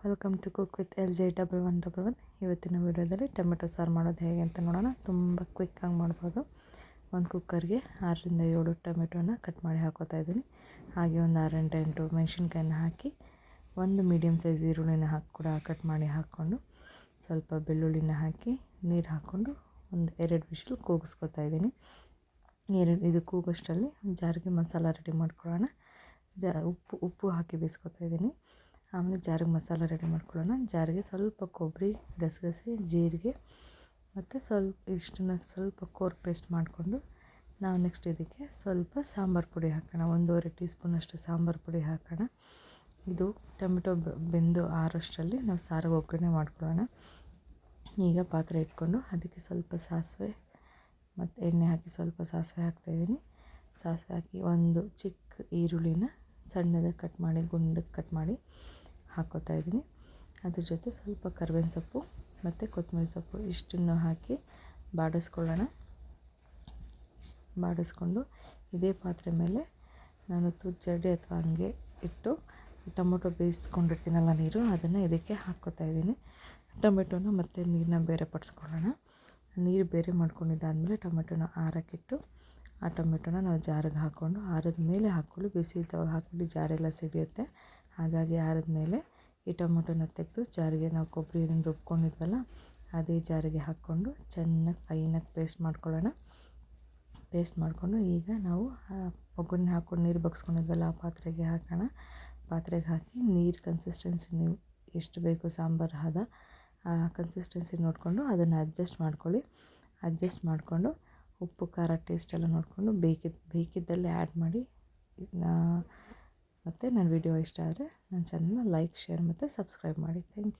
Welcome to cook with LJ1111. ಇವತ್ತಿನ ವಿಡಿಯೋದಲ್ಲಿ tomato ಸಾರು ಮಾಡೋದು ಹೇಗೆ ಅಂತ ನೋಡೋಣ. ತುಂಬ ಕ್ವಿಕ್ಕಾಗಿ ಮಾಡ್ಬೋದು. ಒಂದು ಕುಕ್ಕರ್ಗೆ 6-7 ಟೊಮೆಟೊನ ಕಟ್ ಮಾಡಿ ಹಾಕೋತಾ ಇದ್ದೀನಿ. ಹಾಗೆ ಒಂದು 6-8 ಮೆಣಸಿನ್ಕಾಯಿನ ಹಾಕಿ, ಒಂದು ಮೀಡಿಯಮ್ ಸೈಜ್ ಈರುಳ್ಳಿನ ಕೂಡ ಕಟ್ ಮಾಡಿ ಹಾಕ್ಕೊಂಡು, ಸ್ವಲ್ಪ ಬೆಳ್ಳುಳ್ಳಿನ ಹಾಕಿ ನೀರು ಹಾಕ್ಕೊಂಡು ಒಂದು 2 ವಿಷಲ್ ಕೂಗಿಸ್ಕೊತಾ ಇದ್ದೀನಿ. ಇದು ಕೂಗೋಷ್ಟರಲ್ಲಿ ಜಾರಿಗೆ ಮಸಾಲ ರೆಡಿ ಮಾಡ್ಕೊಳ್ಳೋಣ. ಉಪ್ಪು ಹಾಕಿ ಬೇಯಿಸ್ಕೊತಾ ಇದ್ದೀನಿ. ಆಮೇಲೆ ಜಾರಿಗೆ ಮಸಾಲ ರೆಡಿ ಮಾಡ್ಕೊಳ್ಳೋಣ. ಜಾರಿಗೆ ಸ್ವಲ್ಪ ಕೊಬ್ಬರಿ, ಗಸಗಸೆ, ಜೀರಿಗೆ ಮತ್ತು ಇಷ್ಟನ್ನು ಸ್ವಲ್ಪ ಕೋರ್ ಪೇಸ್ಟ್ ಮಾಡಿಕೊಂಡು, ನಾವು ನೆಕ್ಸ್ಟ್ ಇದಕ್ಕೆ ಸ್ವಲ್ಪ ಸಾಂಬಾರು ಪುಡಿ ಹಾಕೋಣ. 1.5 ಟೀ ಸ್ಪೂನಷ್ಟು ಸಾಂಬಾರು ಪುಡಿ ಹಾಕೋಣ. ಇದು ಟೊಮೆಟೊ ಬೆಂದು ಆರೋಷ್ಟರಲ್ಲಿ ನಾವು ಸಾರಿಗೆ ಒಗ್ಗರಣೆ ಮಾಡ್ಕೊಳ್ಳೋಣ. ಈಗ ಪಾತ್ರೆ ಇಟ್ಕೊಂಡು ಅದಕ್ಕೆ ಸ್ವಲ್ಪ ಸಾಸಿವೆ ಮತ್ತು ಎಣ್ಣೆ ಹಾಕಿ ಸ್ವಲ್ಪ ಸಾಸಿವೆ ಹಾಕ್ತಾಯಿದ್ದೀನಿ. ಸಾಸಿವೆ ಹಾಕಿ ಒಂದು ಚಿಕ್ಕ ಈರುಳ್ಳಿನ ಸಣ್ಣದಾಗಿ ಕಟ್ ಮಾಡಿ, ಗುಂಡಕ್ಕೆ ಕಟ್ ಮಾಡಿ ಹಾಕ್ಕೋತಾ ಇದ್ದೀನಿ. ಅದ್ರ ಜೊತೆ ಸ್ವಲ್ಪ ಕರಿಬೇವಿನ ಸೊಪ್ಪು ಮತ್ತು ಕೊತ್ತಂಬರಿ ಸೊಪ್ಪು ಇಷ್ಟನ್ನು ಹಾಕಿ ಬಾಡಿಸ್ಕೊಳ್ಳೋಣ. ಬಾಡಿಸ್ಕೊಂಡು ಇದೇ ಪಾತ್ರೆ ಮೇಲೆ ನಾನು ಜರಡಿ ಅಥವಾ ಹಂಗೆ ಇಟ್ಟು ಟೊಮೊಟೊ ಬೇಯಿಸ್ಕೊಂಡಿರ್ತೀನಲ್ಲ ನೀರು, ಅದನ್ನು ಇದಕ್ಕೆ ಹಾಕ್ಕೋತಾ ಇದ್ದೀನಿ. ಟೊಮೆಟೊನ ಮತ್ತು ನೀರನ್ನ ಬೇರೆ ಪಡಿಸ್ಕೊಳ್ಳೋಣ. ನೀರು ಬೇರೆ ಮಾಡ್ಕೊಂಡಿದ್ದಾದಮೇಲೆ ಟೊಮೆಟೊನ ಆರೋಕ್ಕಿಟ್ಟು, ಆ ಟೊಮೆಟೊನ ನಾವು ಜಾರಿಗೆ ಹಾಕ್ಕೊಂಡು, ಆರಿದ ಮೇಲೆ ಹಾಕ್ಕೊಳ್ಳಿ. ಬಿಸಿ ಇದ್ದಾಗ ಹಾಕ್ಬಿಟ್ಟು ಜಾರೆಲ್ಲ ಸಿಡಿಯುತ್ತೆ. ಹಾಗಾಗಿ ಆರಿದ ಮೇಲೆ ಈ ಟೊಮೆಟೊನ ತೆಗೆದು ಜಾರಿಗೆ ನಾವು ಕೊಬ್ಬರಿ ಏನೇನು ರುಬ್ಕೊಂಡಿದ್ವಲ್ಲ ಅದೇ ಜಾರಿಗೆ ಹಾಕ್ಕೊಂಡು ಚೆನ್ನಾಗಿ ಫೈನಾಗಿ ಪೇಸ್ಟ್ ಮಾಡ್ಕೊಳ್ಳೋಣ. ಪೇಸ್ಟ್ ಮಾಡಿಕೊಂಡು ಈಗ ನಾವು ಒಗ್ಗರಣೆ ಹಾಕ್ಕೊಂಡು ನೀರು ಬಗ್ಸ್ಕೊಂಡಿದ್ವಲ್ಲ ಆ ಪಾತ್ರೆಗೆ ಹಾಕೋಣ. ಪಾತ್ರೆಗೆ ಹಾಕಿ ನೀರು ಕನ್ಸಿಸ್ಟೆನ್ಸಿ ನೀವು ಎಷ್ಟು ಬೇಕು ಸಾಂಬಾರು ಹದ ಆ ಕನ್ಸಿಸ್ಟೆನ್ಸಿ ನೋಡಿಕೊಂಡು ಅದನ್ನು ಅಡ್ಜಸ್ಟ್ ಮಾಡ್ಕೊಳ್ಳಿ. ಅಡ್ಜಸ್ಟ್ ಮಾಡಿಕೊಂಡು ಉಪ್ಪು ಖಾರ ಟೇಸ್ಟ್ ಎಲ್ಲ ನೋಡಿಕೊಂಡು ಬೇಕಿದ್ದಲ್ಲಿ ಆ್ಯಡ್ ಮಾಡಿ. ಮತ್ತು ನನ್ನ ವಿಡಿಯೋ ಇಷ್ಟ ಆದರೆ ನನ್ನ ಚಾನಲ್ನ ಲೈಕ್, ಶೇರ್ ಮತ್ತು ಸಬ್ಸ್ಕ್ರೈಬ್ ಮಾಡಿ. Thank you.